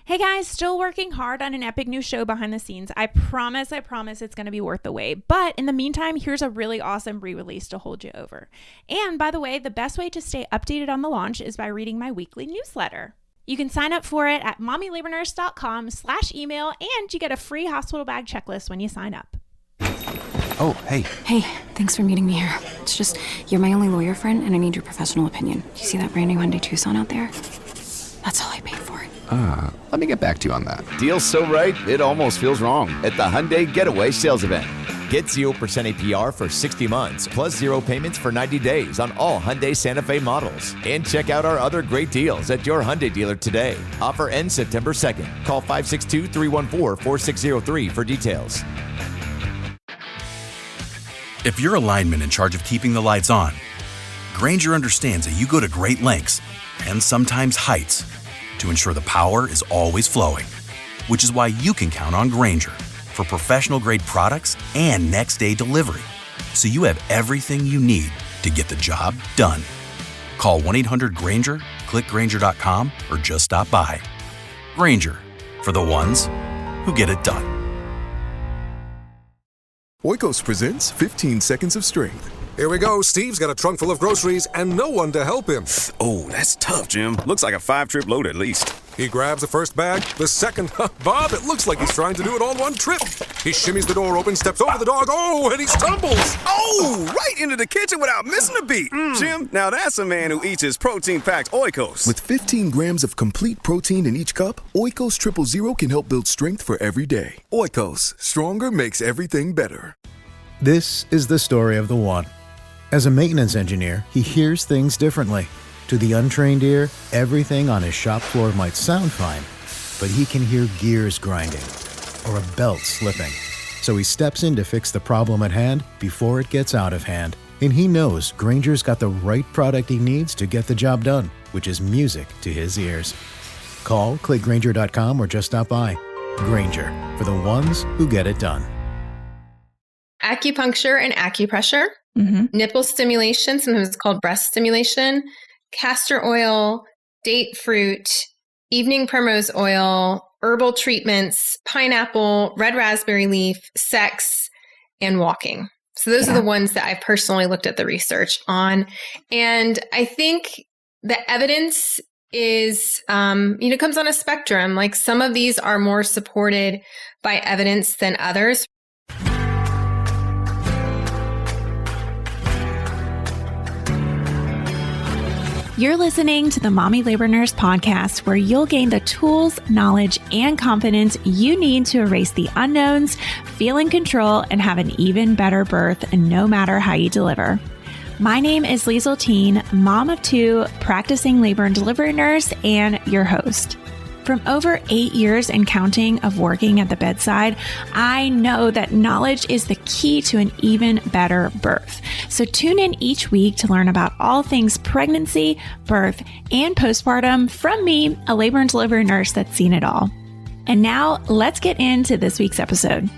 Hey guys, still working hard on an epic new show behind the scenes. I promise it's going to be worth the wait. But in the meantime, here's a really awesome re-release to hold you over. And by the way, the best way to stay updated on the launch is by reading my weekly newsletter. You can sign up for it at mommylabornurse.com/email, and you get a free hospital bag checklist when you sign up. Oh, hey. Hey, thanks for meeting me here. It's just, you're my only lawyer friend, and I need your professional opinion. Do you see that brand new Hyundai Tucson out there? That's all I paid for it. Let me get back to you on that. Deal's so right, it almost feels wrong at the Hyundai Getaway Sales Event. Get 0% APR for 60 months, plus 0 payments for 90 days on all Hyundai Santa Fe models. And check out our other great deals at your Hyundai dealer today. Offer ends September 2nd. Call 562-314-4603 for details. If you're a lineman in charge of keeping the lights on, Grainger understands that you go to great lengths, and sometimes heights, to ensure the power is always flowing. Which is why you can count on Grainger for professional-grade products and next-day delivery, so you have everything you need to get the job done. Call 1-800-GRAINGER, click Grainger.com, or just stop by. Grainger, for the ones who get it done. Oikos presents 15 Seconds of Strength. Here we go. Steve's got a trunk full of groceries and no one to help him. Oh, that's tough, Jim. Looks like a 5-trip load at least. He grabs the first bag, the second. Bob, it looks like he's trying to do it all in one trip. He shimmies the door open, steps over the dog, and he stumbles. Oh, right into the kitchen without missing a beat. Jim, now that's a man who eats his protein-packed Oikos. With 15 grams of complete protein in each cup, Oikos Triple Zero can help build strength for every day. Oikos, stronger makes everything better. This is the story of the one. As a maintenance engineer, he hears things differently. To the untrained ear, everything on his shop floor might sound fine, but he can hear gears grinding or a belt slipping. So he steps in to fix the problem at hand before it gets out of hand. And he knows Grainger's got the right product he needs to get the job done, which is music to his ears. Call, click Grainger.com, or just stop by. Grainger, for the ones who get it done. Acupuncture and acupressure, nipple stimulation, sometimes it's called breast stimulation, castor oil, date fruit, evening primrose oil, herbal treatments, pineapple, red raspberry leaf, sex, and walking. So those are the ones that I've personally looked at the research on. And I think the evidence is, comes on a spectrum. Like some of these are more supported by evidence than others. You're listening to the Mommy Labor Nurse podcast, where you'll gain the tools, knowledge, and confidence you need to erase the unknowns, feel in control, and have an even better birth, no matter how you deliver. My name is Liesl Teen, mom of 2, practicing labor and delivery nurse, and your host. From over 8 years and counting of working at the bedside, I know that knowledge is the key to an even better birth. So tune in each week to learn about all things pregnancy, birth, and postpartum from me, a labor and delivery nurse that's seen it all. And now let's get into this week's episode.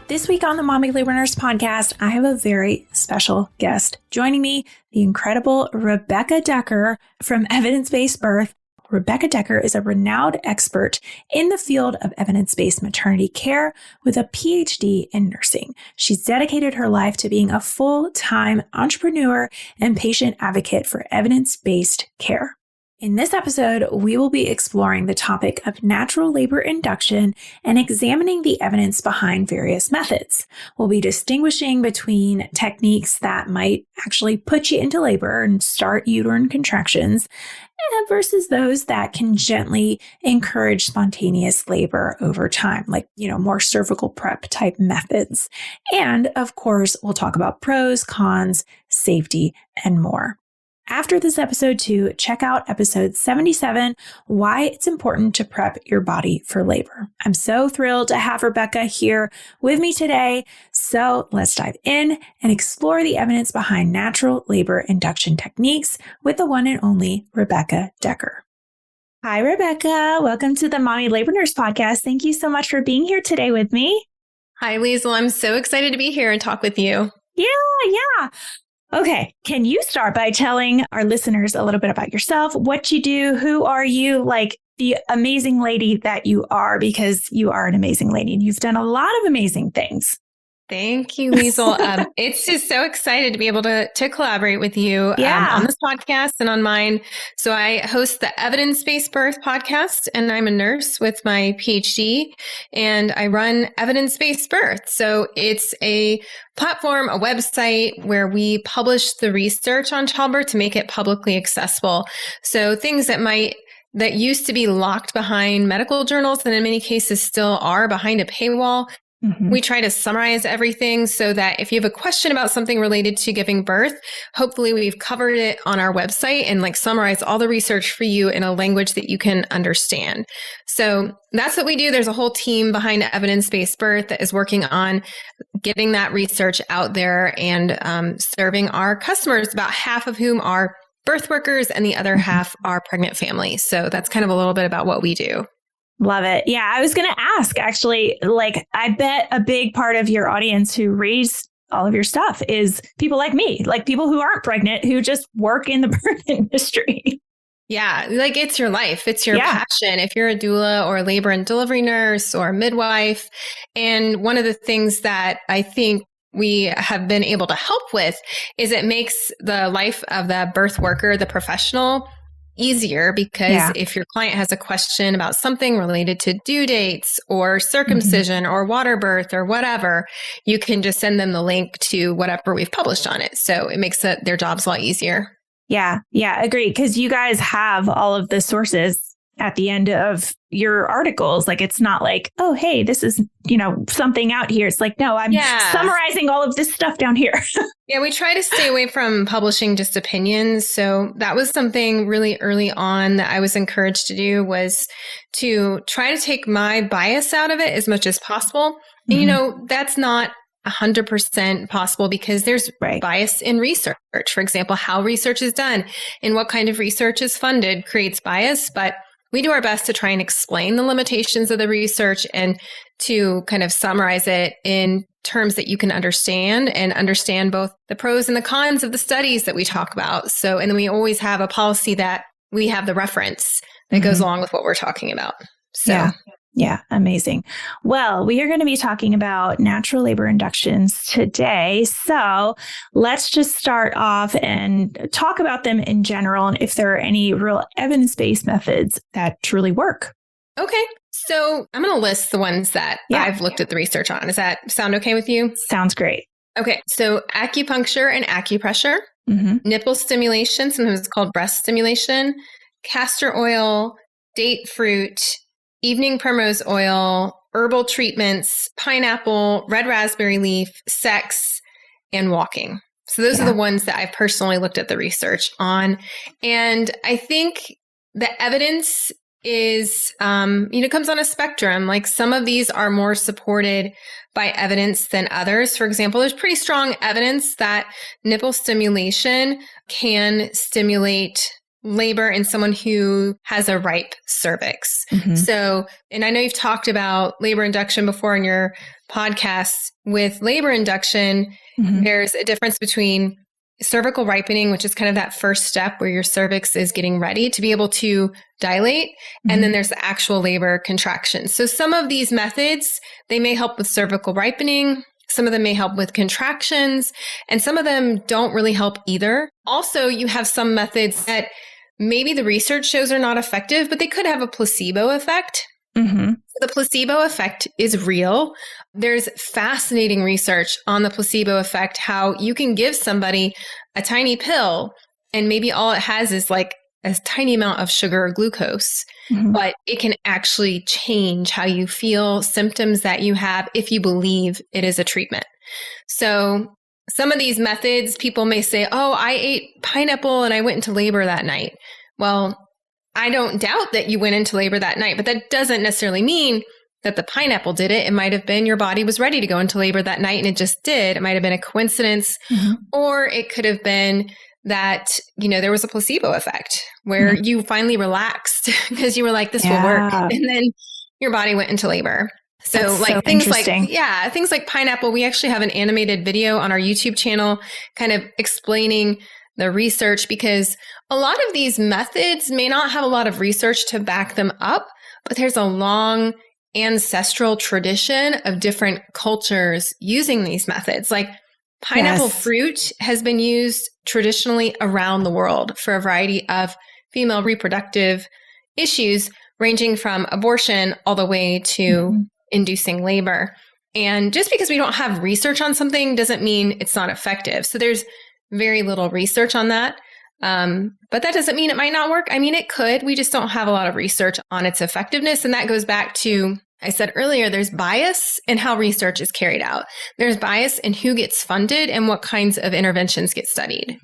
This week on the Mommy Labor Nurse podcast, I have a very special guest joining me, the incredible Rebecca Dekker from Evidence-Based Birth. Rebecca Dekker is a renowned expert in the field of evidence-based maternity care with a PhD in nursing. She's dedicated her life to being a full-time entrepreneur and patient advocate for evidence-based care. In this episode, we will be exploring the topic of natural labor induction and examining the evidence behind various methods. We'll be distinguishing between techniques that might actually put you into labor and start uterine contractions versus those that can gently encourage spontaneous labor over time, like, more cervical prep type methods. And of course, we'll talk about pros, cons, safety, and more. After this episode 2, check out episode 77, Why It's Important to Prep Your Body for Labor. I'm so thrilled to have Rebecca here with me today. So let's dive in and explore the evidence behind natural labor induction techniques with the one and only Rebecca Dekker. Hi, Rebecca. Welcome to the Mommy Labor Nurse podcast. Thank you so much for being here today with me. Hi, Liesl. I'm so excited to be here and talk with you. Yeah. Okay. Can you start by telling our listeners a little bit about yourself, what you do, who are you, like the amazing lady that you are, because you are an amazing lady and you've done a lot of amazing things. Thank you, Liesl. It's just so excited to be able to collaborate with you on this podcast and on mine. So I host the Evidence-Based Birth podcast, and I'm a nurse with my PhD, and I run Evidence-Based Birth. So it's a platform, a website where we publish the research on childbirth to make it publicly accessible. So things that used to be locked behind medical journals, and in many cases still are behind a paywall. We try to summarize everything so that if you have a question about something related to giving birth, hopefully we've covered it on our website and like summarize all the research for you in a language that you can understand. So that's what we do. There's a whole team behind Evidence-Based Birth that is working on getting that research out there and serving our customers, about half of whom are birth workers and the other half are pregnant families. So that's kind of a little bit about what we do. Love it. Yeah, I was going to ask, actually, like, I bet a big part of your audience who reads all of your stuff is people like me, like people who aren't pregnant, who just work in the birth industry. Yeah, like it's your life. It's your passion. If you're a doula or a labor and delivery nurse or a midwife. And one of the things that I think we have been able to help with is it makes the life of the birth worker, the professional, easier, because if your client has a question about something related to due dates or circumcision or water birth or whatever, you can just send them the link to whatever we've published on it. So it makes their jobs a lot easier. Yeah, agreed. Because you guys have all of the sources at the end of your articles. Like, it's not like, oh, hey, this is, something out here. It's like, no, I'm summarizing all of this stuff down here. Yeah, we try to stay away from publishing just opinions. So that was something really early on that I was encouraged to do, was to try to take my bias out of it as much as possible. And, that's not 100% possible because there's bias in research. For example, how research is done and what kind of research is funded creates bias. But we do our best to try and explain the limitations of the research and to kind of summarize it in terms that you can understand and understand both the pros and the cons of the studies that we talk about. So, and then we always have a policy that we have the reference that goes along with what we're talking about. So. Yeah, amazing. Well, we are going to be talking about natural labor inductions today. So let's just start off and talk about them in general and if there are any real evidence-based methods that truly work. Okay. So I'm going to list the ones that I've looked at the research on. Does that sound okay with you? Sounds great. Okay. So acupuncture and acupressure, nipple stimulation, sometimes it's called breast stimulation, castor oil, date fruit, evening primrose oil, herbal treatments, pineapple, red raspberry leaf, sex, and walking. So those are the ones that I've personally looked at the research on. And I think the evidence is, comes on a spectrum. Like some of these are more supported by evidence than others. For example, there's pretty strong evidence that nipple stimulation can stimulate labor in someone who has a ripe cervix. So, and I know you've talked about labor induction before in your podcast. With labor induction, there's a difference between cervical ripening, which is kind of that first step where your cervix is getting ready to be able to dilate. And then there's the actual labor contraction. So some of these methods, they may help with cervical ripening. Some of them may help with contractions, and some of them don't really help either. Also, you have some methods that maybe the research shows are not effective, but they could have a placebo effect. The placebo effect is real. There's fascinating research on the placebo effect, how you can give somebody a tiny pill and maybe all it has is like a tiny amount of sugar or glucose, but it can actually change how you feel, symptoms that you have, if you believe it is a treatment. So some of these methods, people may say, oh, I ate pineapple and I went into labor that night. Well, I don't doubt that you went into labor that night, but that doesn't necessarily mean that the pineapple did it. It might have been your body was ready to go into labor that night and it just did. It might have been a coincidence, or it could have been that, there was a placebo effect where you finally relaxed because you were like, this will work. And then your body went into labor. So That's like so things interesting. things like pineapple, we actually have an animated video on our YouTube channel kind of explaining the research, because a lot of these methods may not have a lot of research to back them up, but there's a long ancestral tradition of different cultures using these methods. Like pineapple fruit has been used traditionally around the world for a variety of female reproductive issues, ranging from abortion all the way to inducing labor. And just because we don't have research on something doesn't mean it's not effective. So there's very little research on that. But that doesn't mean it might not work. I mean, it could. We just don't have a lot of research on its effectiveness. And that goes back to, I said earlier, there's bias in how research is carried out. There's bias in who gets funded and what kinds of interventions get studied.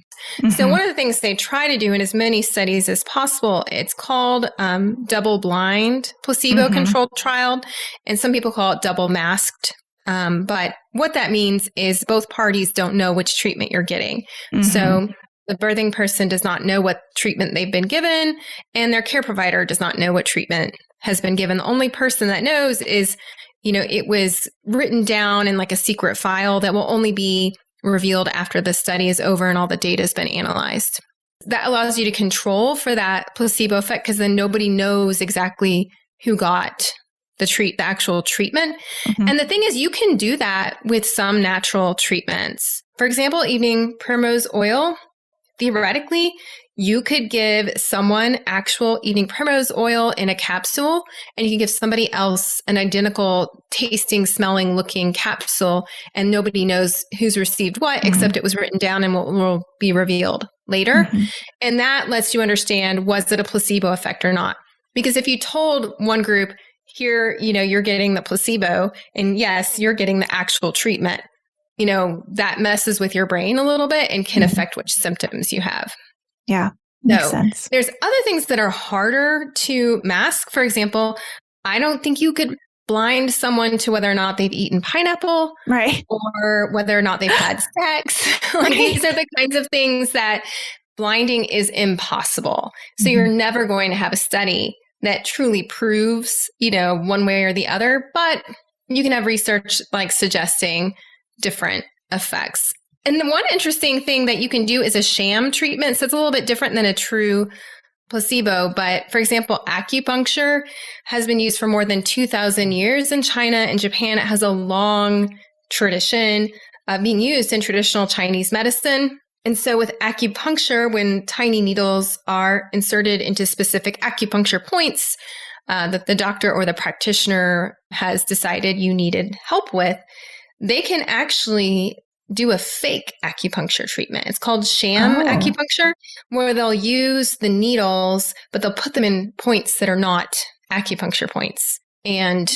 So one of the things they try to do in as many studies as possible, it's called double-blind placebo-controlled trial, and some people call it double-masked. But what that means is both parties don't know which treatment you're getting. So the birthing person does not know what treatment they've been given, and their care provider does not know what treatment has been given. The only person that knows is, it was written down in like a secret file that will only be revealed after the study is over and all the data has been analyzed. That allows you to control for that placebo effect, because then nobody knows exactly who got the actual treatment. And the thing is, you can do that with some natural treatments. For example, evening primrose oil. Theoretically, you could give someone actual evening primrose oil in a capsule, and you can give somebody else an identical tasting, smelling, looking capsule, and nobody knows who's received what, except it was written down and will be revealed later. And that lets you understand, was it a placebo effect or not? Because if you told one group, here, you're getting the placebo, and yes, you're getting the actual treatment, that messes with your brain a little bit and can affect which symptoms you have. Yeah, makes sense. There's other things that are harder to mask. For example, I don't think you could blind someone to whether or not they've eaten pineapple, right? Or whether or not they've had sex. These are the kinds of things that blinding is impossible. So you're never going to have a study that truly proves, one way or the other, but you can have research like suggesting different effects. And the one interesting thing that you can do is a sham treatment. So it's a little bit different than a true placebo. But for example, acupuncture has been used for more than 2,000 years in China and Japan. It has a long tradition of being used in traditional Chinese medicine. And so with acupuncture, when tiny needles are inserted into specific acupuncture points that the doctor or the practitioner has decided you needed help with, they can actually do a fake acupuncture treatment. It's called sham acupuncture, where they'll use the needles, but they'll put them in points that are not acupuncture points. And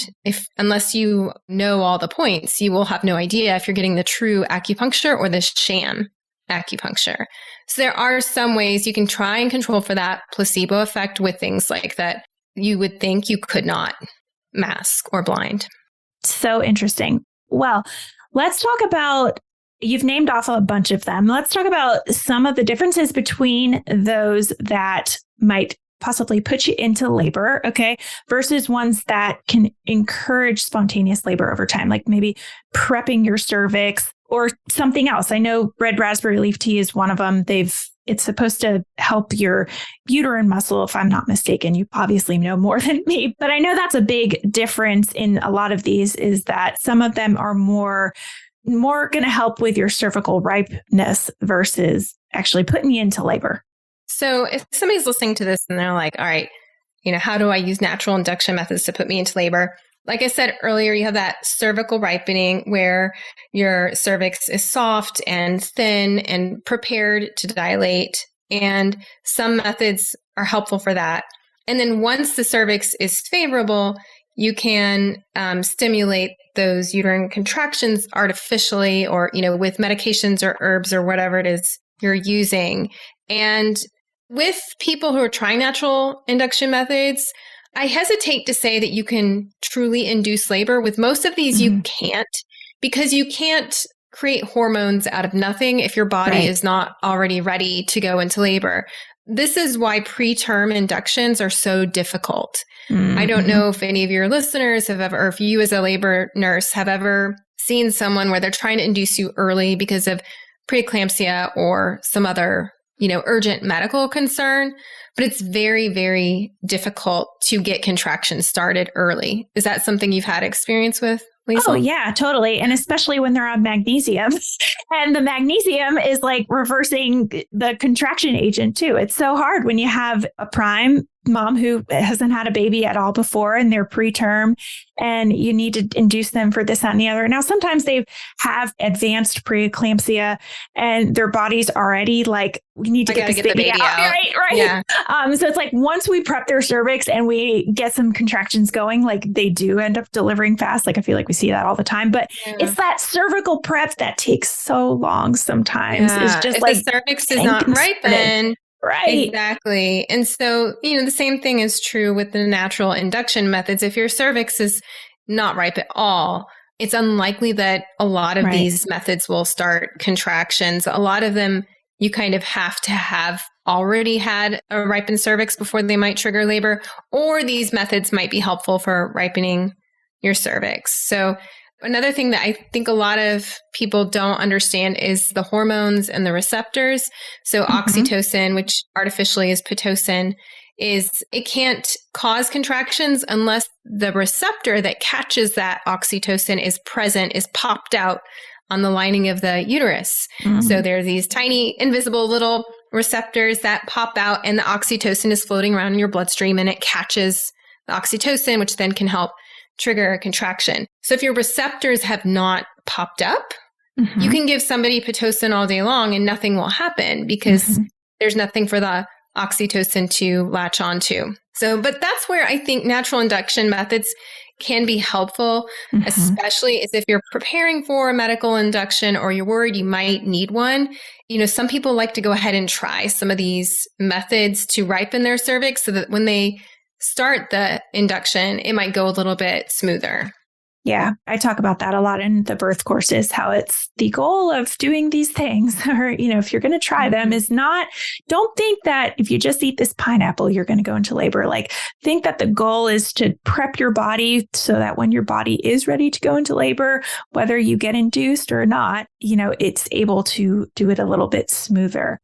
unless you know all the points, you will have no idea if you're getting the true acupuncture or the sham acupuncture. So there are some ways you can try and control for that placebo effect with things like that you would think you could not mask or blind. So interesting. Well, let's talk about, you've named off a bunch of them. Let's talk about some of the differences between those that might possibly put you into labor, okay, versus ones that can encourage spontaneous labor over time, like maybe prepping your cervix or something else. I know red raspberry leaf tea is one of them. It's supposed to help your uterine muscle, if I'm not mistaken. You obviously know more than me, but I know that's a big difference in a lot of these, is that some of them are more going to help with your cervical ripeness versus actually putting you into labor. So if somebody's listening to this and they're like, all right, how do I use natural induction methods to put me into labor? Like I said earlier, you have that cervical ripening where your cervix is soft and thin and prepared to dilate. And some methods are helpful for that. And then once the cervix is favorable, you can stimulate those uterine contractions artificially or, with medications or herbs or whatever it is you're using. And with people who are trying natural induction methods, I hesitate to say that you can truly induce labor. With most of these, you can't, because you can't create hormones out of nothing if your body is not already ready to go into labor. this is why preterm inductions are so difficult. I don't know if any of your listeners have ever, or if you as a labor nurse have ever seen someone where they're trying to induce you early because of preeclampsia or some other, urgent medical concern. But it's very, very difficult to get contractions started early. Is that something you've had experience with, Lisa? Oh, yeah, totally. And especially when they're on magnesium. And the magnesium is like reversing the contraction agent, too. It's so hard when you have a prime mom who hasn't had a baby at all before and they're preterm and you need to induce them for this, that, and the other. Now, sometimes they have advanced preeclampsia and their body's already like, we need to get this baby out. Right. Yeah. So it's like once we prep their cervix and we get some contractions going, like they do end up delivering fast. Like I feel like we see that all the time, but it's that cervical prep that takes so long sometimes. It's just if like the cervix is not ripened. Right. Exactly. And so, the same thing is true with the natural induction methods. If your cervix is not ripe at all, it's unlikely that a lot of these methods will start contractions. A lot of them, you kind of have to have already had a ripened cervix before they might trigger labor, or these methods might be helpful for ripening your cervix. So another thing that I think a lot of people don't understand is the hormones and the receptors. So oxytocin, which artificially is Pitocin, it can't cause contractions unless the receptor that catches that oxytocin is present, is popped out on the lining of the uterus. So there are these tiny, invisible little receptors that pop out, and the oxytocin is floating around in your bloodstream, and it catches the oxytocin, which then can help trigger a contraction. So if your receptors have not popped up, you can give somebody Pitocin all day long and nothing will happen because there's nothing for the oxytocin to latch onto. So, but that's where I think natural induction methods can be helpful, especially as if you're preparing for a medical induction or you're worried you might need one. Some people like to go ahead and try some of these methods to ripen their cervix so that when they start the induction, it might go a little bit smoother. Yeah, I talk about that a lot in the birth courses, how it's the goal of doing these things, or, if you're going to try them don't think that if you just eat this pineapple, you're going to go into labor. Like, think that the goal is to prep your body so that when your body is ready to go into labor, whether you get induced or not, it's able to do it a little bit smoother.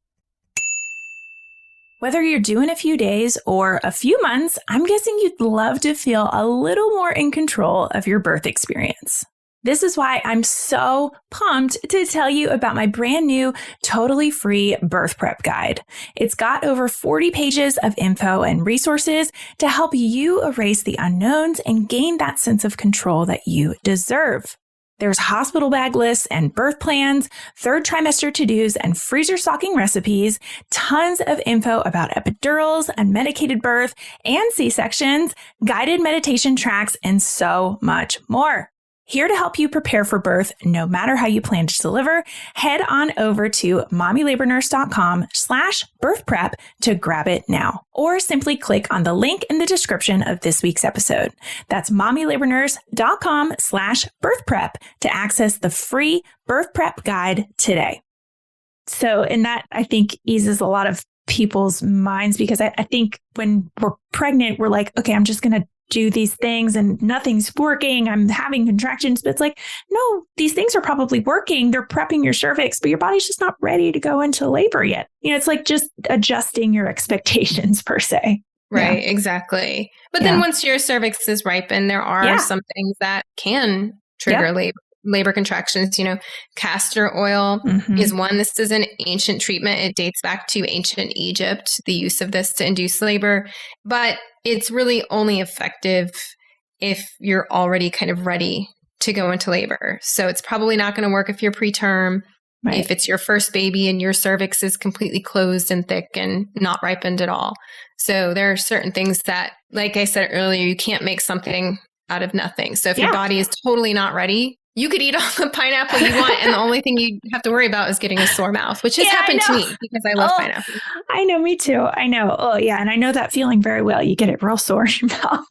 Whether you're due in a few days or a few months, I'm guessing you'd love to feel a little more in control of your birth experience. This is why I'm so pumped to tell you about my brand new, totally free birth prep guide. It's got over 40 pages of info and resources to help you erase the unknowns and gain that sense of control that you deserve. There's hospital bag lists and birth plans, third trimester to-dos and freezer stocking recipes, tons of info about epidurals, unmedicated birth and C-sections, guided meditation tracks, and so much more. Here to help you prepare for birth, no matter how you plan to deliver, head on over to mommylabornurse.com/birthprep to grab it now, or simply click on the link in the description of this week's episode. That's mommylabornurse.com/birthprep to access the free birth prep guide today. So, and that I think eases a lot of people's minds, because I think when we're pregnant, we're like, okay, I'm just going to do these things and nothing's working. I'm having contractions. But it's like, no, these things are probably working. They're prepping your cervix, but your body's just not ready to go into labor yet. It's like just adjusting your expectations per se. Right, exactly. But then once your cervix is ripened, there are some things that can trigger labor contractions. Castor oil is one. This is an ancient treatment. It dates back to ancient Egypt, the use of this to induce labor. But it's really only effective if you're already kind of ready to go into labor. So it's probably not going to work if you're preterm. Right. If it's your first baby and your cervix is completely closed and thick and not ripened at all. So there are certain things that, like I said earlier, you can't make something out of nothing. So if your body is totally not ready, you could eat all the pineapple you want, and the only thing you have to worry about is getting a sore mouth, which has happened to me because I love pineapple. I know, me too. I know. Oh, yeah. And I know that feeling very well. You get it real sore in your mouth.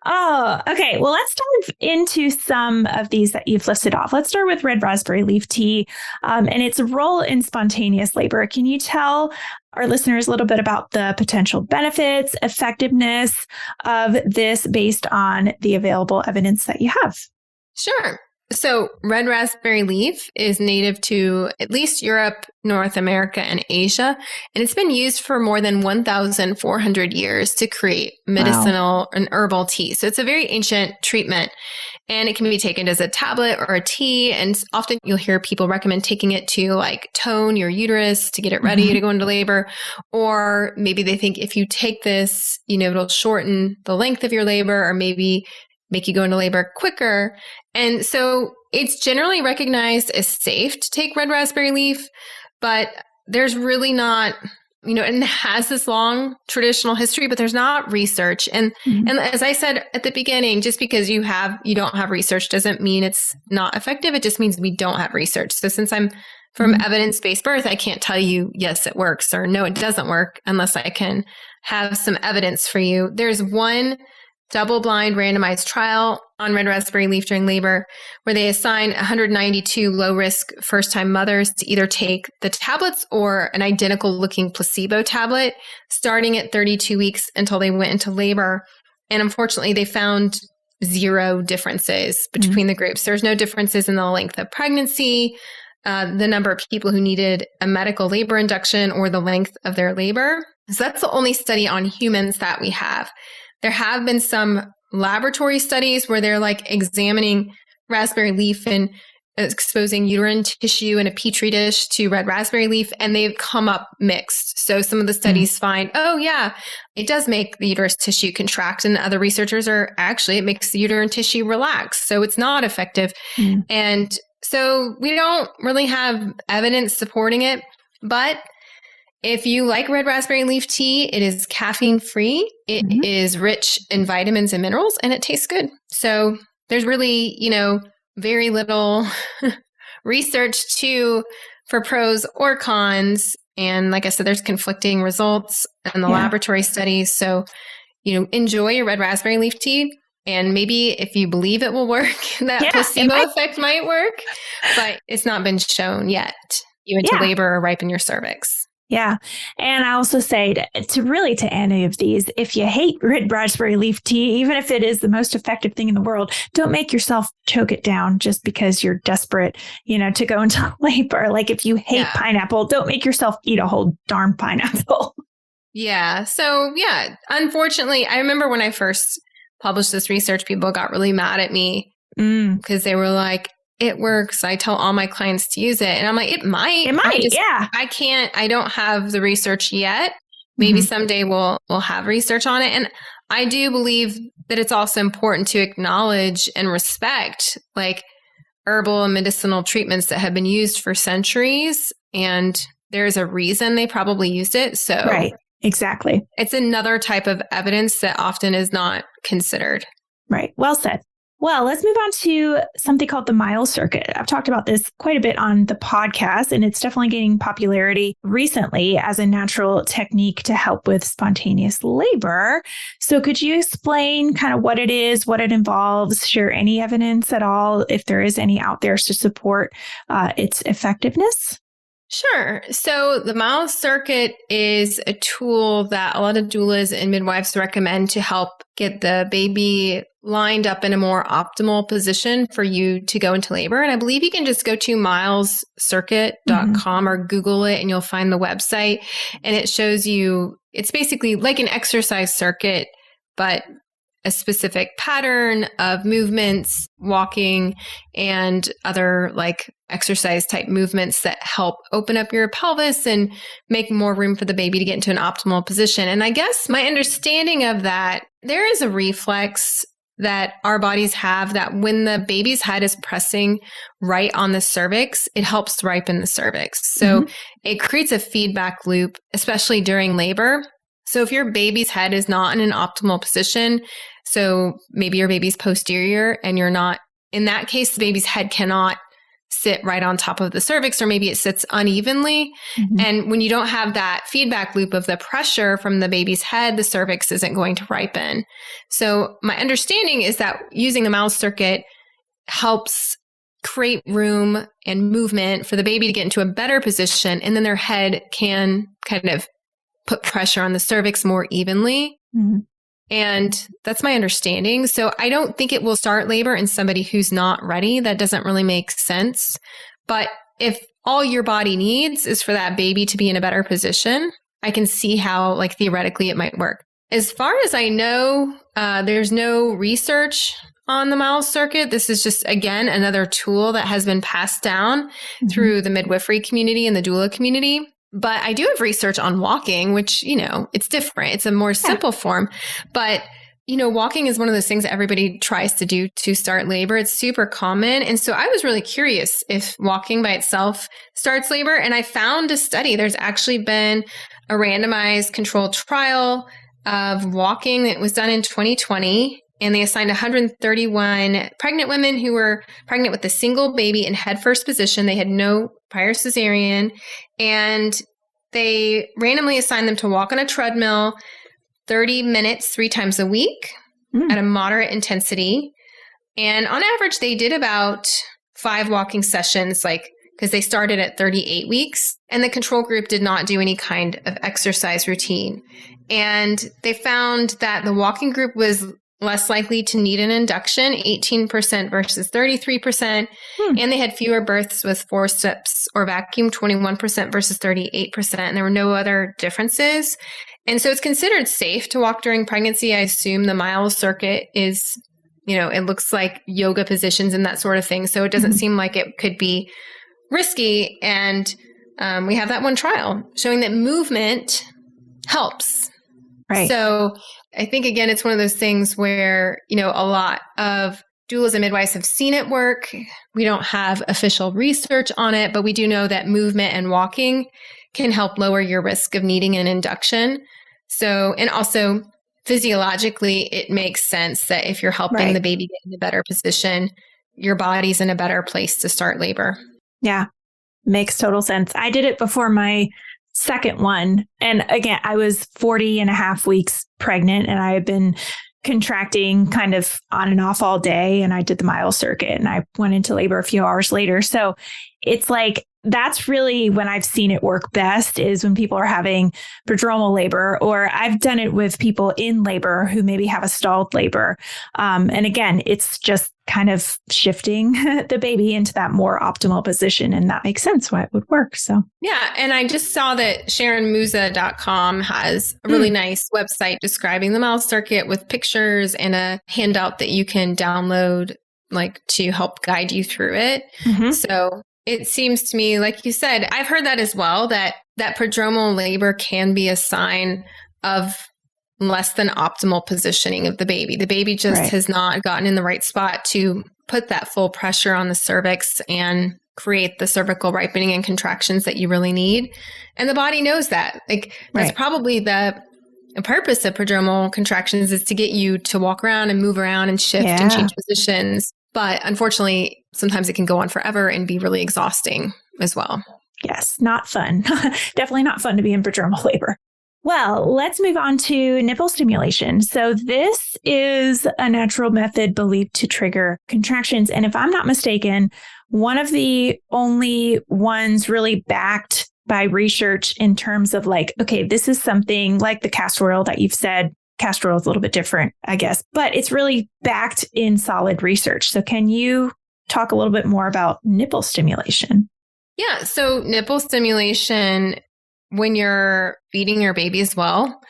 Oh, okay. Well, let's dive into some of these that you've listed off. Let's start with red raspberry leaf tea and its role in spontaneous labor. Can you tell our listeners a little bit about the potential benefits, effectiveness of this based on the available evidence that you have? Sure. So red raspberry leaf is native to at least Europe, North America, and Asia. And it's been used for more than 1,400 years to create medicinal and herbal tea. So it's a very ancient treatment. And it can be taken as a tablet or a tea. And often you'll hear people recommend taking it to like tone your uterus to get it ready to go into labor. Or maybe they think if you take this, it'll shorten the length of your labor or maybe make you go into labor quicker. And so it's generally recognized as safe to take red raspberry leaf, but there's really not, and it has this long traditional history, but there's not research. And as I said at the beginning, just because you don't have research doesn't mean it's not effective. It just means we don't have research. So since I'm from evidence-based birth, I can't tell you, yes, it works or no, it doesn't work unless I can have some evidence for you. There's one double-blind randomized trial on red raspberry leaf during labor where they assign 192 low-risk first-time mothers to either take the tablets or an identical-looking placebo tablet starting at 32 weeks until they went into labor. And unfortunately, they found 0 differences between the groups. There's no differences in the length of pregnancy, the number of people who needed a medical labor induction, or the length of their labor. So that's the only study on humans that we have. There have been some laboratory studies where they're like examining raspberry leaf and exposing uterine tissue in a petri dish to red raspberry leaf, and they've come up mixed. So some of the studies find, oh yeah, it does make the uterus tissue contract, and other researchers are actually, it makes the uterine tissue relax. So it's not effective. And so we don't really have evidence supporting it, but if you like red raspberry leaf tea, it is caffeine free. It is rich in vitamins and minerals, and it tastes good. So there's really, very little research for pros or cons. And like I said, there's conflicting results in the laboratory studies. So, enjoy your red raspberry leaf tea. And maybe if you believe it will work, that placebo effect might work, but it's not been shown yet, even to labor or ripen your cervix. Yeah. And I also say to any of these, if you hate red raspberry leaf tea, even if it is the most effective thing in the world, don't make yourself choke it down just because you're desperate, to go into labor. Like if you hate pineapple, don't make yourself eat a whole darn pineapple. Yeah. So unfortunately, I remember when I first published this research, people got really mad at me because they were like, it works. I tell all my clients to use it. And I'm like, it might. I don't have the research yet. Maybe someday we'll have research on it. And I do believe that it's also important to acknowledge and respect like herbal and medicinal treatments that have been used for centuries. And there's a reason they probably used it. So right. Exactly. It's another type of evidence that often is not considered. Right. Well said. Well, let's move on to something called the Miles Circuit. I've talked about this quite a bit on the podcast, and it's definitely gaining popularity recently as a natural technique to help with spontaneous labor. So could you explain kind of what it is, what it involves, share any evidence at all, if there is any out there to support its effectiveness? Sure. So the Miles Circuit is a tool that a lot of doulas and midwives recommend to help get the baby lined up in a more optimal position for you to go into labor. And I believe you can just go to milescircuit.com or Google it and you'll find the website. And it shows you, it's basically like an exercise circuit, but a specific pattern of movements, walking, and other like exercise type movements that help open up your pelvis and make more room for the baby to get into an optimal position. And I guess my understanding of that, there is a reflex that our bodies have that when the baby's head is pressing right on the cervix, it helps ripen the cervix. So it creates a feedback loop, especially during labor. So if your baby's head is not in an optimal position, so maybe your baby's posterior and you're not, in that case, the baby's head cannot sit right on top of the cervix, or maybe it sits unevenly. Mm-hmm. And when you don't have that feedback loop of the pressure from the baby's head, the cervix isn't going to ripen. So my understanding is that using the Miles circuit helps create room and movement for the baby to get into a better position. And then their head can kind of put pressure on the cervix more evenly. Mm-hmm. And that's my understanding. So I don't think it will start labor in somebody who's not ready. That doesn't really make sense. But if all your body needs is for that baby to be in a better position, I can see how, like, theoretically it might work. As far as I know, there's no research on the Miles circuit. This is just, again, another tool that has been passed down through the midwifery community and the doula community. But I do have research on walking, which, it's different. It's a more simple form. But, walking is one of those things that everybody tries to do to start labor. It's super common. And so I was really curious if walking by itself starts labor. And I found a study. There's actually been a randomized controlled trial of walking that was done in 2020. And they assigned 131 pregnant women who were pregnant with a single baby in head first position. They had no prior cesarean. And they randomly assigned them to walk on a treadmill 30 minutes 3 times a week at a moderate intensity. And on average, they did about 5 walking sessions, because they started at 38 weeks. And the control group did not do any kind of exercise routine. And they found that the walking group was less likely to need an induction, 18% versus 33%. And they had fewer births with forceps or vacuum, 21% versus 38%. And there were no other differences. And so it's considered safe to walk during pregnancy. I assume the Miles circuit is, it looks like yoga positions and that sort of thing. So it doesn't seem like it could be risky. And we have that one trial showing that movement helps. Right. So I think, again, it's one of those things where, a lot of doulas and midwives have seen it work. We don't have official research on it, but we do know that movement and walking can help lower your risk of needing an induction. So, and also physiologically, it makes sense that if you're helping the baby get in a better position, your body's in a better place to start labor. Yeah, makes total sense. I did it before my second one. And again, I was 40 and a half weeks pregnant, and I had been contracting kind of on and off all day. And I did the Miles circuit, and I went into labor a few hours later. So it's like, that's really when I've seen it work best, is when people are having prodromal labor, or I've done it with people in labor who maybe have a stalled labor. And again, it's just kind of shifting the baby into that more optimal position. And that makes sense why it would work. So, yeah. And I just saw that SharonMusa.com has a really nice website describing the Miles circuit with pictures and a handout that you can download, to help guide you through it. So it seems to me, like you said, I've heard that as well, that prodromal labor can be a sign of less than optimal positioning of the baby. The baby just has not gotten in the right spot to put that full pressure on the cervix and create the cervical ripening and contractions that you really need. And the body knows that. That's probably the purpose of prodromal contractions, is to get you to walk around and move around and shift and change positions. But unfortunately, sometimes it can go on forever and be really exhausting as well. Yes, not fun. Definitely not fun to be in prodromal labor. Well, let's move on to nipple stimulation. So this is a natural method believed to trigger contractions. And if I'm not mistaken, one of the only ones really backed by research in terms of okay, this is something like the castor oil that you've said. Castor oil is a little bit different, I guess, but it's really backed in solid research. So can you talk a little bit more about nipple stimulation? Yeah. So nipple stimulation, when you're feeding your baby as well,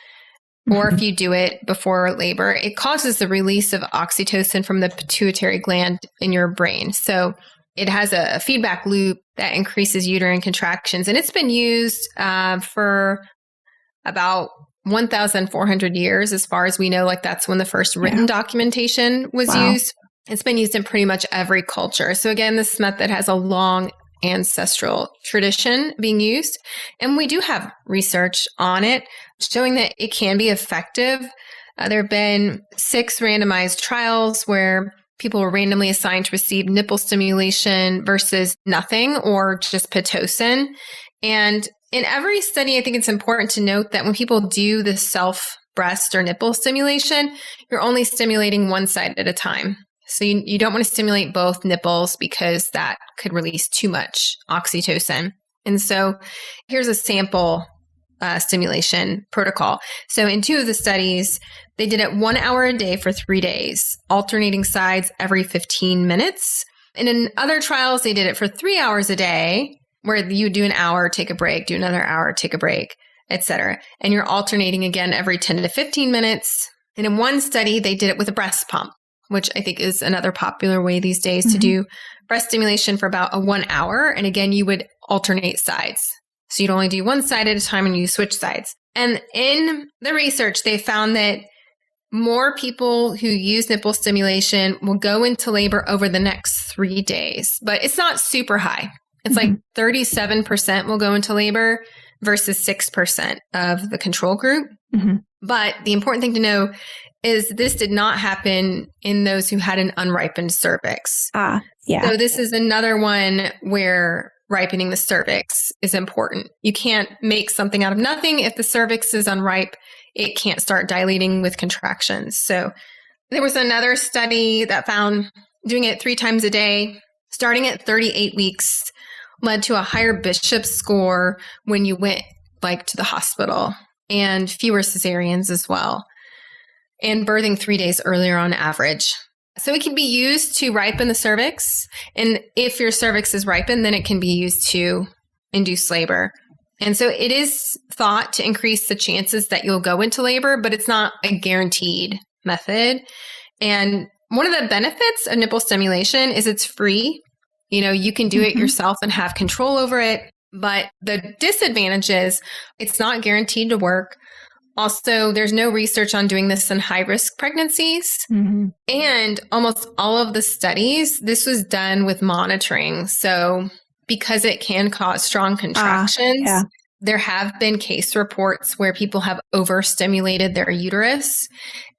or if you do it before labor, it causes the release of oxytocin from the pituitary gland in your brain. So it has a feedback loop that increases uterine contractions. And it's been used for about 1,400 years, as far as we know. That's when the first written documentation was used. It's been used in pretty much every culture. So again, this method has a long ancestral tradition being used. And we do have research on it showing that it can be effective. There have been 6 randomized trials where people were randomly assigned to receive nipple stimulation versus nothing or just Pitocin. And in every study, I think it's important to note that when people do the self breast or nipple stimulation, you're only stimulating one side at a time. So you don't want to stimulate both nipples because that could release too much oxytocin. And so here's a sample stimulation protocol. So in 2 of the studies, they did it 1 hour a day for 3 days, alternating sides every 15 minutes. And in other trials, they did it for 3 hours a day, where you do an hour, take a break, do another hour, take a break, etc. And you're alternating again every 10 to 15 minutes. And in one study, they did it with a breast pump, which I think is another popular way these days to do breast stimulation for about 1 hour. And again, you would alternate sides. So you'd only do one side at a time and you switch sides. And in the research, they found that more people who use nipple stimulation will go into labor over the next 3 days, but it's not super high. It's like 37% will go into labor versus 6% of the control group. But the important thing to know is this did not happen in those who had an unripened cervix. So this is another one where ripening the cervix is important. You can't make something out of nothing. If the cervix is unripe, it can't start dilating with contractions. So there was another study that found doing it 3 times a day, starting at 38 weeks, led to a higher Bishop's score when you went to the hospital, and fewer cesareans as well, and birthing 3 days earlier on average. So it can be used to ripen the cervix. And if your cervix is ripened, then it can be used to induce labor. And so it is thought to increase the chances that you'll go into labor, but it's not a guaranteed method. And one of the benefits of nipple stimulation is it's free. You can do it yourself and have control over it. But the disadvantage is it's not guaranteed to work. Also, there's no research on doing this in high-risk pregnancies. And almost all of the studies, this was done with monitoring. So because it can cause strong contractions, there have been case reports where people have overstimulated their uterus.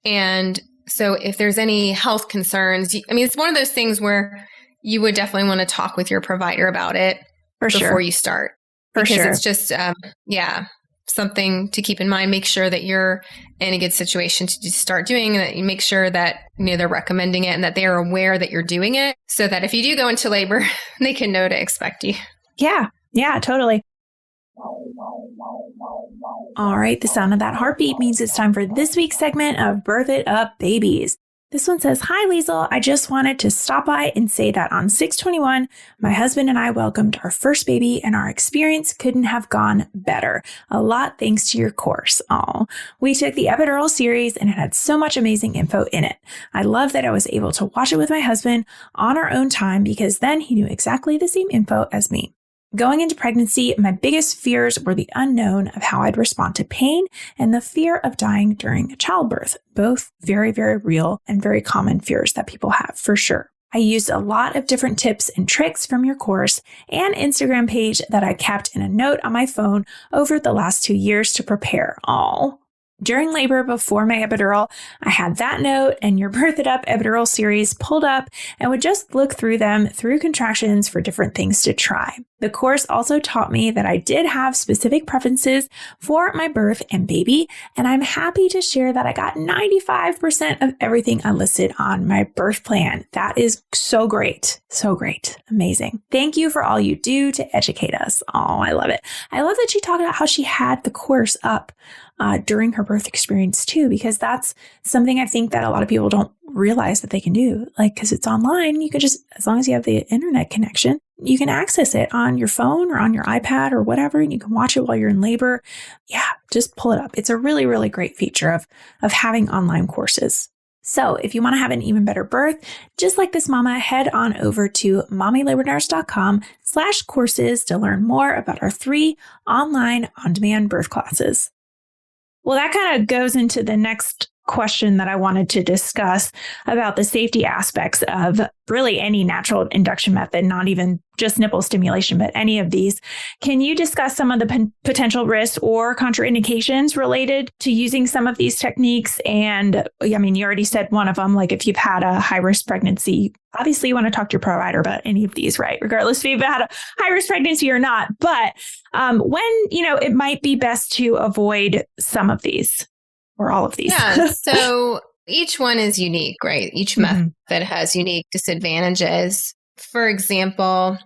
And so if there's any health concerns, it's one of those things where you would definitely want to talk with your provider about it before you start. Because it's just, something to keep in mind. Make sure that you're in a good situation to start doing, and that you make sure that they're recommending it and that they are aware that you're doing it, so that if you do go into labor, they can know to expect you. Yeah, totally. All right, the sound of that heartbeat means it's time for this week's segment of Birth It Up Babies. This one says, "Hi, Liesl. I just wanted to stop by and say that on 6/21, my husband and I welcomed our first baby, and our experience couldn't have gone better. A lot thanks to your course. We took the epidural series, and it had so much amazing info in it. I love that I was able to watch it with my husband on our own time, because then he knew exactly the same info as me. Going into pregnancy, my biggest fears were the unknown of how I'd respond to pain and the fear of dying during childbirth, both very, very real and very common fears that people have, for sure. I used a lot of different tips and tricks from your course and Instagram page that I kept in a note on my phone over the last 2 years to prepare. During labor before my epidural, I had that note and your Birth It Up epidural series pulled up and would just look through them through contractions for different things to try. The course also taught me that I did have specific preferences for my birth and baby, and I'm happy to share that I got 95% of everything I listed on my birth plan. That is so great. So great. Amazing. Thank you for all you do to educate us." I love it. I love that she talked about how she had the course up during her birth experience too, because that's something I think that a lot of people don't realize that they can do. Because it's online, you can just, as long as you have the internet connection, you can access it on your phone or on your iPad or whatever, and you can watch it while you're in labor. Yeah, just pull it up. It's a really, really great feature of having online courses. So if you want to have an even better birth, just like this mama, head on over to mommylabornurse.com/courses to learn more about our 3 online on-demand birth classes. Well, that kind of goes into the next question that I wanted to discuss about the safety aspects of really any natural induction method, not even just nipple stimulation, but any of these. Can you discuss some of the potential risks or contraindications related to using some of these techniques? And I mean, you already said one of them, like if you've had a high risk pregnancy, obviously you want to talk to your provider about any of these, right? Regardless if you've had a high risk pregnancy or not. But when, it might be best to avoid some of these or all of these. Yeah. So each one is unique, right? Each method has unique disadvantages. For example,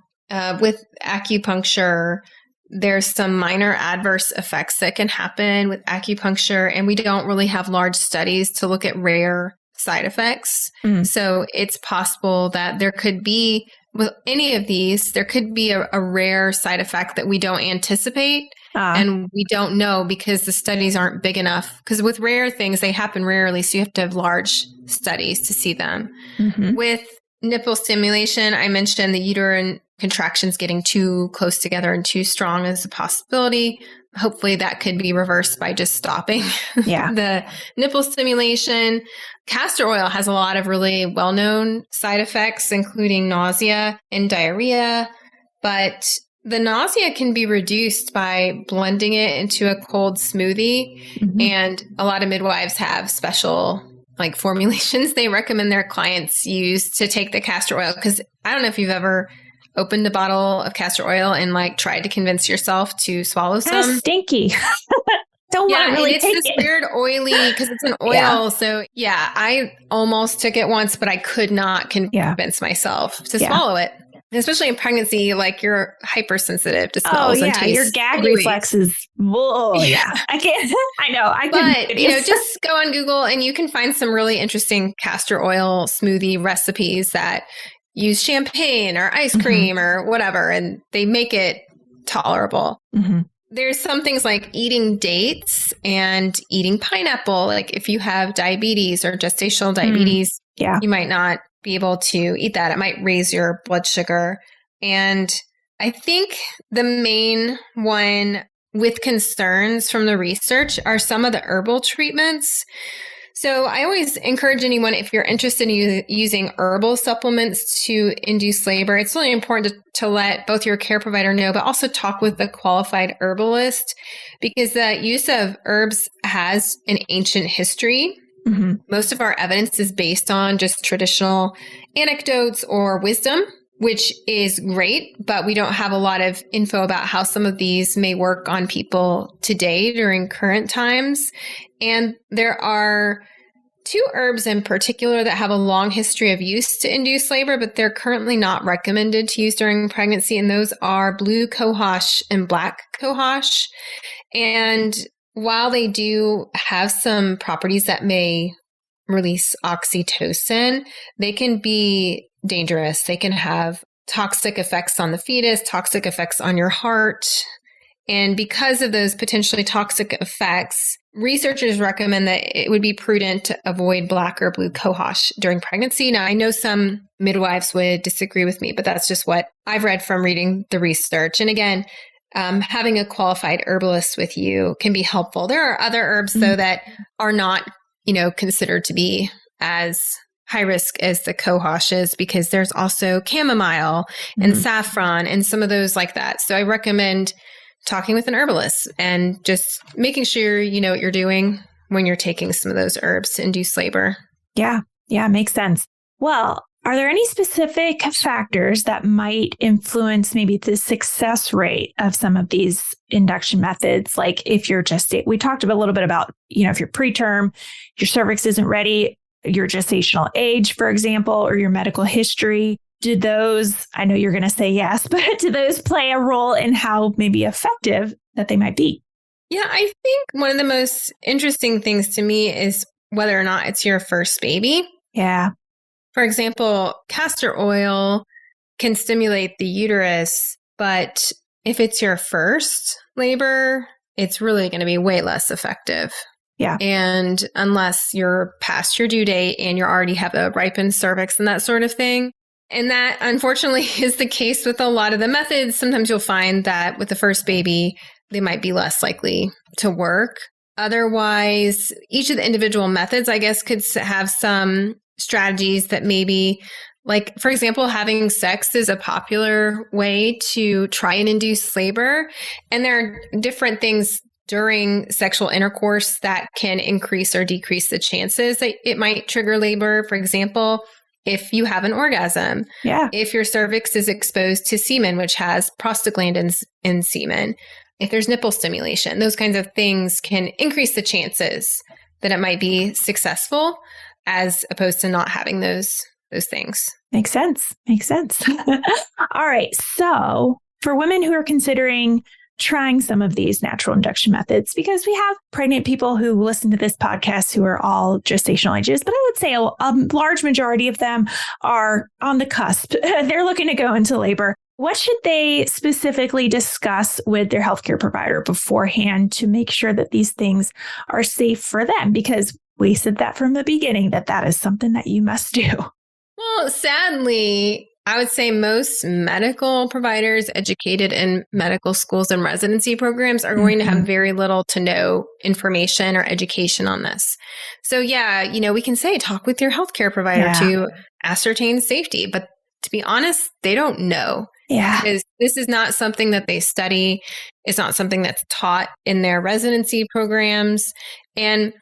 with acupuncture, there's some minor adverse effects that can happen with acupuncture, and we don't really have large studies to look at rare side effects. So it's possible that there could be, with any of these, there could be a rare side effect that we don't anticipate. And we don't know because the studies aren't big enough. Because with rare things, they happen rarely. So you have to have large studies to see them. With nipple stimulation, I mentioned the uterine contractions getting too close together and too strong is a possibility. Hopefully that could be reversed by just stopping the nipple stimulation. Castor oil has a lot of really well-known side effects, including nausea and diarrhea. But the nausea can be reduced by blending it into a cold smoothie. And a lot of midwives have special formulations they recommend their clients use to take the castor oil. Because I don't know if you've ever opened a bottle of castor oil and tried to convince yourself to swallow some. That's stinky. Don't want to really it's take this it. weird oily, because it's an oil. So I almost took it once, but I could not convince myself to swallow it. And especially in pregnancy, you're hypersensitive to smells and tastes. Your gag reflex is, I can't, I know. But, just go on Google and you can find some really interesting castor oil smoothie recipes that use champagne or ice cream or whatever, and they make it tolerable. There's some things like eating dates and eating pineapple. If you have diabetes or gestational diabetes, you might not be able to eat that. It might raise your blood sugar. And I think the main one with concerns from the research are some of the herbal treatments. So I always encourage anyone, if you're interested in using herbal supplements to induce labor, it's really important to let both your care provider know, but also talk with a qualified herbalist, because the use of herbs has an ancient history. Most of our evidence is based on just traditional anecdotes or wisdom, which is great, but we don't have a lot of info about how some of these may work on people today during current times. And there are two herbs in particular that have a long history of use to induce labor, but they're currently not recommended to use during pregnancy. And those are blue cohosh and black cohosh. And while they do have some properties that may release oxytocin, they can be dangerous. They can have toxic effects on the fetus, toxic effects on your heart. And because of those potentially toxic effects, researchers recommend that it would be prudent to avoid black or blue cohosh during pregnancy. Now, I know some midwives would disagree with me, but that's just what I've read from reading the research. And again, having a qualified herbalist with you can be helpful. There are other herbs, though, that are not, considered to be as high risk as the cohosh is, because there's also chamomile and saffron and some of those like that. So I recommend talking with an herbalist and just making sure you know what you're doing when you're taking some of those herbs to induce labor. Yeah, makes sense. Well, are there any specific factors that might influence maybe the success rate of some of these induction methods? Like if you're we talked a little bit about, if you're preterm, your cervix isn't ready, your gestational age, for example, or your medical history. Do those, I know you're going to say yes, but do those play a role in how maybe effective that they might be? Yeah, I think one of the most interesting things to me is whether or not it's your first baby. Yeah. For example, castor oil can stimulate the uterus, but if it's your first labor, it's really going to be way less effective. Yeah. And unless you're past your due date and you already have a ripened cervix and that sort of thing. And that, unfortunately, is the case with a lot of the methods. Sometimes you'll find that with the first baby, they might be less likely to work. Otherwise, each of the individual methods, I guess, could have some strategies that maybe, like, for example, having sex is a popular way to try and induce labor. And there are different things during sexual intercourse that can increase or decrease the chances that it might trigger labor. For example, if you have an orgasm, if your cervix is exposed to semen, which has prostaglandins in semen, if there's nipple stimulation, those kinds of things can increase the chances that it might be successful as opposed to not having those things. Makes sense. All right. So for women who are considering trying some of these natural induction methods, because we have pregnant people who listen to this podcast who are all gestational ages, but I would say a large majority of them are on the cusp. They're looking to go into labor. What should they specifically discuss with their healthcare provider beforehand to make sure that these things are safe for them? Because we said that from the beginning, that is something that you must do. Well, sadly, I would say most medical providers educated in medical schools and residency programs are going to have very little to no information or education on this. So we can say talk with your healthcare provider to ascertain safety, but to be honest, they don't know. Because this is not something that they study. It's not something that's taught in their residency programs. And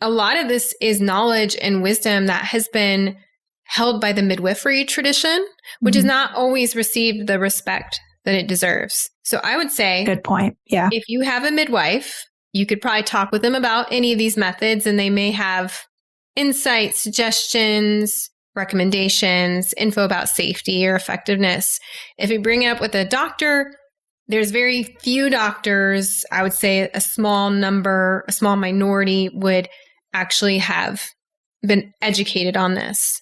a lot of this is knowledge and wisdom that has been held by the midwifery tradition, which has not always received the respect that it deserves. So I would say, good point. Yeah. If you have a midwife, you could probably talk with them about any of these methods, and they may have insights, suggestions, recommendations, info about safety or effectiveness. If you bring it up with a doctor, there's very few doctors, I would say a small minority would actually have been educated on this.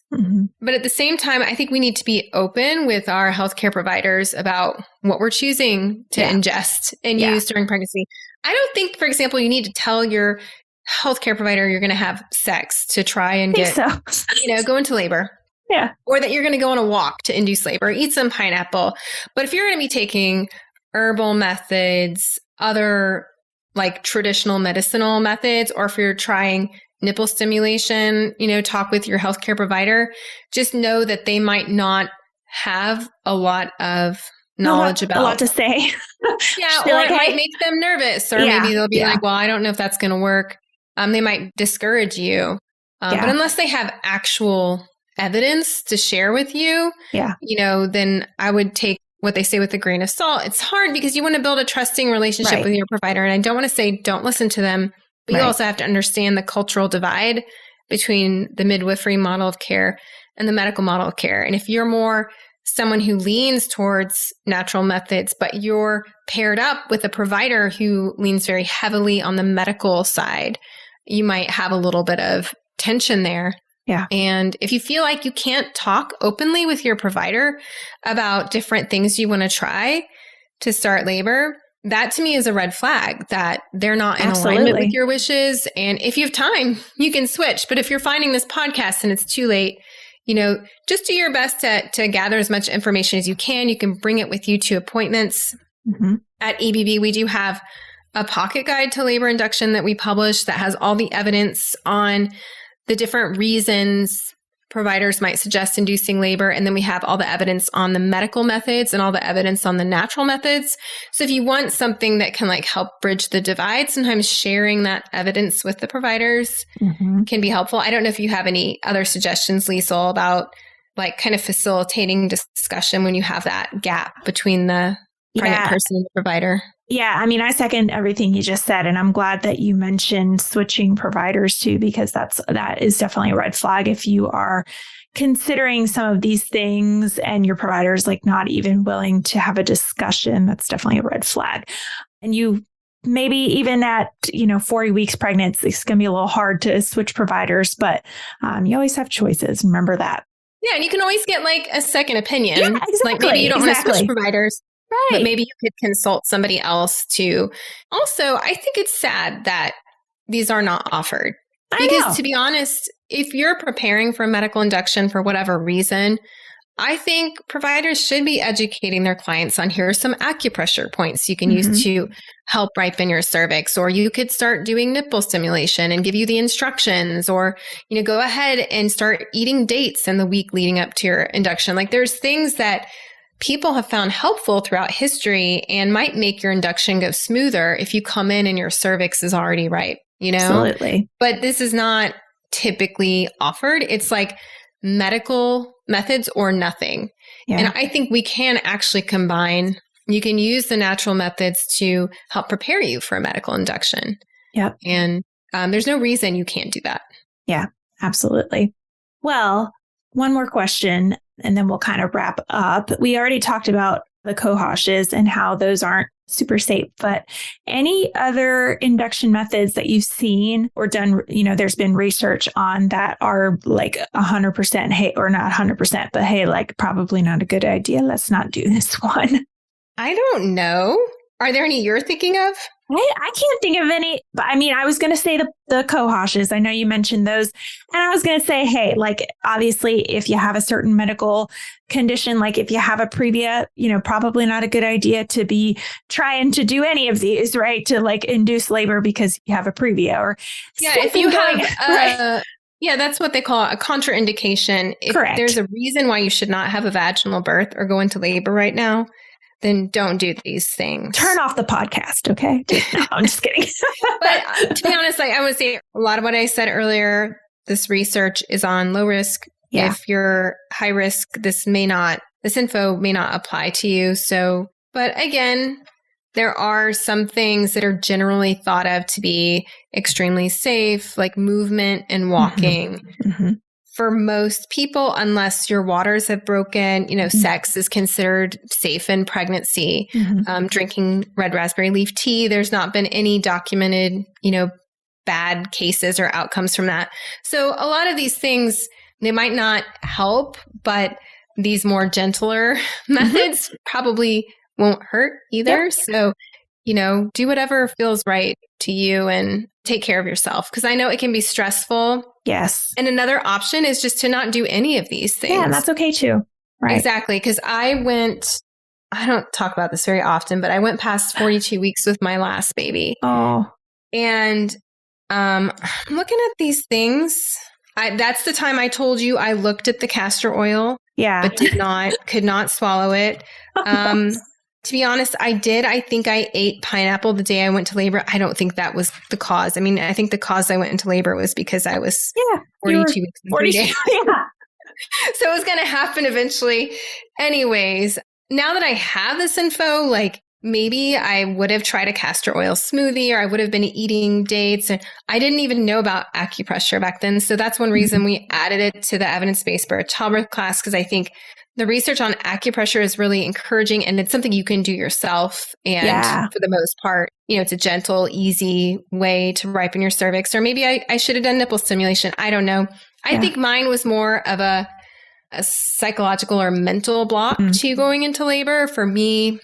But at the same time, I think we need to be open with our healthcare providers about what we're choosing to ingest and use during pregnancy. I don't think, for example, you need to tell your healthcare provider you're going to have sex to try and go into labor. Yeah. Or that you're going to go on a walk to induce labor, eat some pineapple. But if you're going to be taking herbal methods, other like traditional medicinal methods, or if you're trying nipple stimulation, talk with your healthcare provider, just know that they might not have a lot of knowledge about. A lot to say. Or it might make them nervous, or maybe they'll be like, well, I don't know if that's going to work. They might discourage you. But unless they have actual evidence to share with you, then I would take what they say with a grain of salt. It's hard because you want to build a trusting relationship with your provider. And I don't want to say don't listen to them, but you also have to understand the cultural divide between the midwifery model of care and the medical model of care. And if you're more someone who leans towards natural methods, but you're paired up with a provider who leans very heavily on the medical side, you might have a little bit of tension there. Yeah. And if you feel like you can't talk openly with your provider about different things you want to try to start labor, that to me is a red flag that they're not in alignment with your wishes. And if you have time, you can switch. But if you're finding this podcast and it's too late, just do your best to gather as much information as you can. You can bring it with you to appointments. At EBB, we do have a pocket guide to labor induction that we publish that has all the evidence on the different reasons providers might suggest inducing labor. And then we have all the evidence on the medical methods and all the evidence on the natural methods. So if you want something that can help bridge the divide, sometimes sharing that evidence with the providers can be helpful. I don't know if you have any other suggestions, Liesl, about kind of facilitating discussion when you have that gap between the pregnant person and the provider. Yeah, I mean, I second everything you just said, and I'm glad that you mentioned switching providers too, because that is definitely a red flag. If you are considering some of these things and your provider's not even willing to have a discussion, that's definitely a red flag. And you maybe even at 40 weeks pregnant, it's going to be a little hard to switch providers, but you always have choices. Remember that. Yeah, and you can always get a second opinion. Yeah, exactly. Maybe you don't want to switch providers. Right. But maybe you could consult somebody else too. Also, I think it's sad that these are not offered. Because to be honest, if you're preparing for medical induction for whatever reason, I think providers should be educating their clients on here are some acupressure points you can use to help ripen your cervix, or you could start doing nipple stimulation and give you the instructions, or, go ahead and start eating dates in the week leading up to your induction. Like there's things that people have found helpful throughout history and might make your induction go smoother if you come in and your cervix is already ripe, Absolutely. But this is not typically offered. It's like medical methods or nothing. Yeah. And I think we can actually combine. You can use the natural methods to help prepare you for a medical induction. Yep. And there's no reason you can't do that. Yeah, absolutely. Well, one more question, and then we'll kind of wrap up. We already talked about the cohoshes and how those aren't super safe, but any other induction methods that you've seen or done, there's been research on that are like 100%, hey, or not 100%, but hey, like probably not a good idea. Let's not do this one. I don't know. Are there any you're thinking of? I can't think of any, but I was going to say the cohoshes. I know you mentioned those. And I was going to say, hey, like, obviously, if you have a certain medical condition, like if you have a previa, probably not a good idea to be trying to do any of these, right? To like induce labor because you have a previa or if you have, yeah, that's what they call a contraindication. Correct. If there's a reason why you should not have a vaginal birth or go into labor right now, then don't do these things. Turn off the podcast, okay? No, I'm just kidding. But to be honest, I would say a lot of what I said earlier, this research is on low risk. Yeah. If you're high risk, this info may not apply to you. So, but again, there are some things that are generally thought of to be extremely safe, like movement and walking. Mm-hmm. For most people, unless your waters have broken, sex is considered safe in pregnancy. Mm-hmm. Drinking red raspberry leaf tea, there's not been any documented, bad cases or outcomes from that. So a lot of these things, they might not help, but these more gentler methods probably won't hurt either. Yep. So, do whatever feels right to you and take care of yourself. Because I know it can be stressful. Yes. And another option is just to not do any of these things. Yeah, that's okay too. Right. Exactly. Because I don't talk about this very often, but I went past 42 weeks with my last baby. Oh. And I'm looking at these things. That's the time I told you I looked at the castor oil. Yeah. But could not swallow it. To be honest, I did. I think I ate pineapple the day I went to labor. I don't think that was the cause. I think the cause I went into labor was because I was 42 weeks and 3 days. Yeah. So it was going to happen eventually. Anyways, now that I have this info, like maybe I would have tried a castor oil smoothie, or I would have been eating dates. And I didn't even know about acupressure back then. So that's one reason we added it to the evidence-based birth childbirth class, because I think the research on acupressure is really encouraging, and it's something you can do yourself. And for the most part, it's a gentle, easy way to ripen your cervix. Or maybe I should have done nipple stimulation. I don't know. I think mine was more of a psychological or mental block to going into labor. For me,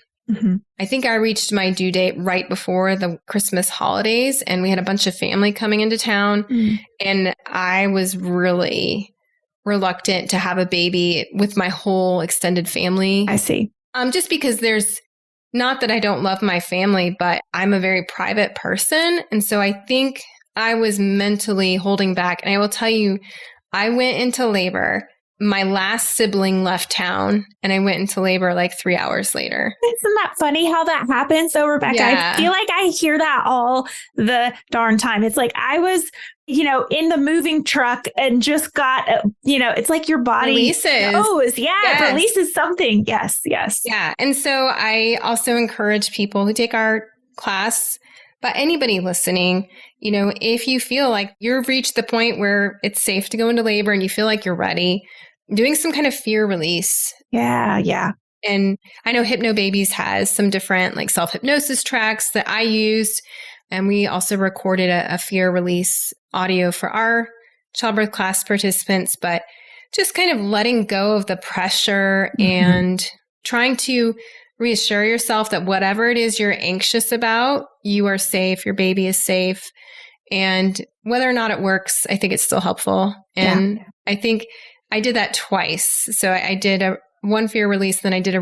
I think I reached my due date right before the Christmas holidays, and we had a bunch of family coming into town. And I was really reluctant to have a baby with my whole extended family. I see. Just because there's not that I don't love my family, but I'm a very private person. And so I think I was mentally holding back. And I will tell you, I went into labor. My last sibling left town, and I went into labor like 3 hours later. Isn't that funny how that happens? So, Rebecca, I feel like I hear that all the darn time. It's like I was, in the moving truck and just got, it's like your body knows. It releases something. Yes. Yeah. And so I also encourage people who take our class, but anybody listening, if you feel like you've reached the point where it's safe to go into labor and you feel like you're ready, doing some kind of fear release. Yeah. And I know HypnoBabies has some different like self-hypnosis tracks that I used. And we also recorded a fear release audio for our childbirth class participants, but just kind of letting go of the pressure and trying to reassure yourself that whatever it is you're anxious about, you are safe, your baby is safe. And whether or not it works, I think it's still helpful. And I think I did that twice. So I did one for your release, then I did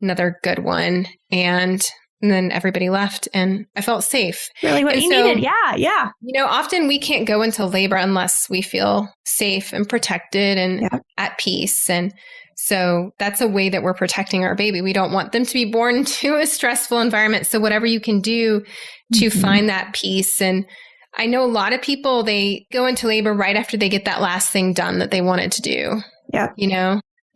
another good one. And then everybody left and I felt safe. Really what you needed. Yeah. Yeah. Often we can't go into labor unless we feel safe and protected and at peace. And so that's a way that we're protecting our baby. We don't want them to be born into a stressful environment. So whatever you can do to find that peace. And I know a lot of people, they go into labor right after they get that last thing done that they wanted to do. Yeah.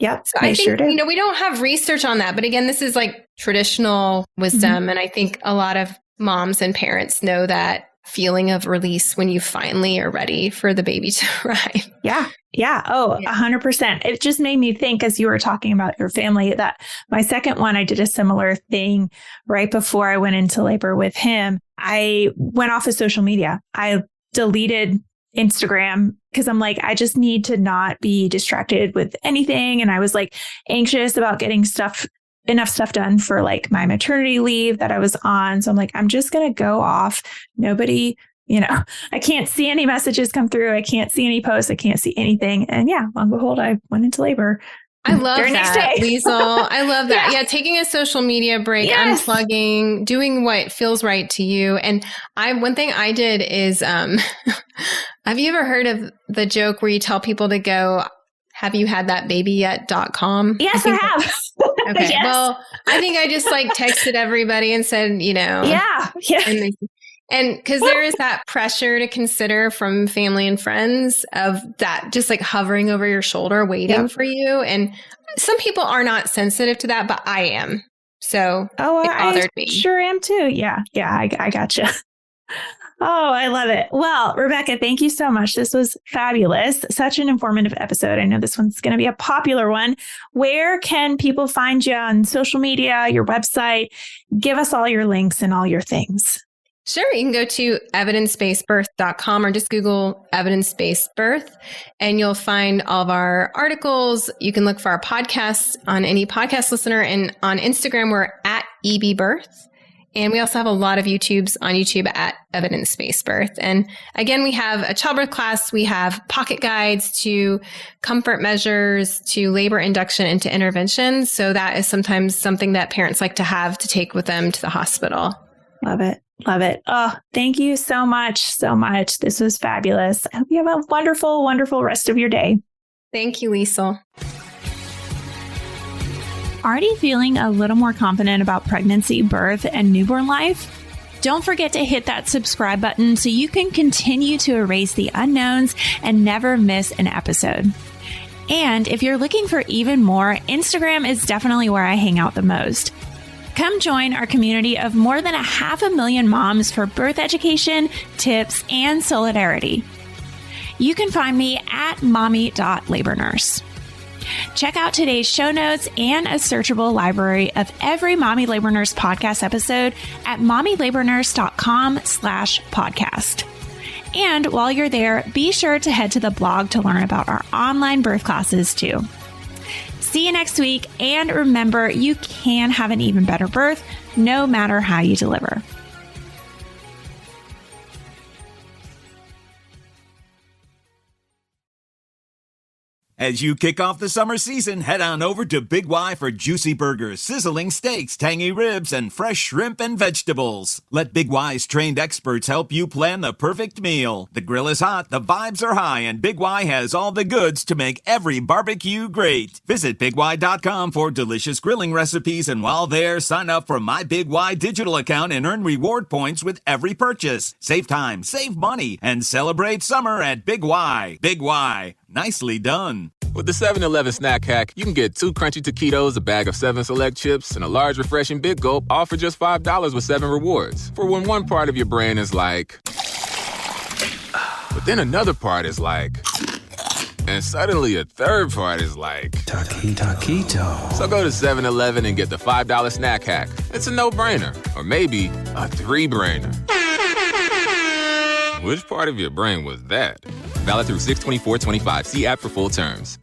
Yep. So I think, we don't have research on that. But again, this is like traditional wisdom. And I think a lot of moms and parents know that feeling of release when you finally are ready for the baby to arrive. Yeah. Yeah. Oh, 100%. It just made me think, as you were talking about your family, that my second one, I did a similar thing right before I went into labor with him. I went off of social media. I deleted Instagram because I'm like, I just need to not be distracted with anything. And I was like anxious about getting enough stuff done for like my maternity leave that I was on. So I'm like, I'm just going to go off. Nobody, I can't see any messages come through. I can't see any posts. I can't see anything. And lo and behold, I went into labor. I love that, Liesl. I love that. Yeah, taking a social media break, unplugging, doing what feels right to you. And one thing I did is, have you ever heard of the joke where you tell people to go, have you had that baby yet.com? Yes, I have. Okay. Yes. Well, I think I just texted everybody and said, Yeah. And because there is that pressure to consider from family and friends of that just hovering over your shoulder, waiting for you. And some people are not sensitive to that, but I am. So it bothered me. Sure am too. Yeah. Yeah. I gotcha. Oh, I love it. Well, Rebecca, thank you so much. This was fabulous. Such an informative episode. I know this one's going to be a popular one. Where can people find you on social media, your website? Give us all your links and all your things. Sure. You can go to evidencebased.birth.com or just Google evidence-based birth and you'll find all of our articles. You can look for our podcasts on any podcast listener, and on Instagram, we're at EBBirth. And we also have a lot of YouTubes on YouTube at evidence-based birth. And again, we have a childbirth class. We have pocket guides to comfort measures, to labor induction, and to intervention. So that is sometimes something that parents like to have to take with them to the hospital. Love it. Love it. Oh, thank you so much. So much. This was fabulous. I hope you have a wonderful, wonderful rest of your day. Thank you, Liesl. Already feeling a little more confident about pregnancy, birth, and newborn life? Don't forget to hit that subscribe button so you can continue to erase the unknowns and never miss an episode. And if you're looking for even more, Instagram is definitely where I hang out the most. Come join our community of more than 500,000 moms for birth education, tips, and solidarity. You can find me at mommy.labornurse. Check out today's show notes and a searchable library of every Mommy Labor Nurse podcast episode at mommylabornurse.com/podcast. And while you're there, be sure to head to the blog to learn about our online birth classes too. See you next week, and remember, you can have an even better birth no matter how you deliver. As you kick off the summer season, head on over to Big Y for juicy burgers, sizzling steaks, tangy ribs, and fresh shrimp and vegetables. Let Big Y's trained experts help you plan the perfect meal. The grill is hot, the vibes are high, and Big Y has all the goods to make every barbecue great. Visit BigY.com for delicious grilling recipes, and while there, sign up for My Big Y digital account and earn reward points with every purchase. Save time, save money, and celebrate summer at Big Y. Big Y. Nicely done. With the 7-Eleven snack hack, you can get 2 crunchy taquitos, a bag of 7 select chips, and a large refreshing Big Gulp, all for just $5 with 7 rewards. For when one part of your brain is like... But then another part is like... And suddenly a third part is like... Taquito. So go to 7-Eleven and get the $5 snack hack. It's a no-brainer. Or maybe a 3-brainer. Which part of your brain was that? Valid through 6/24/25. See app for full terms.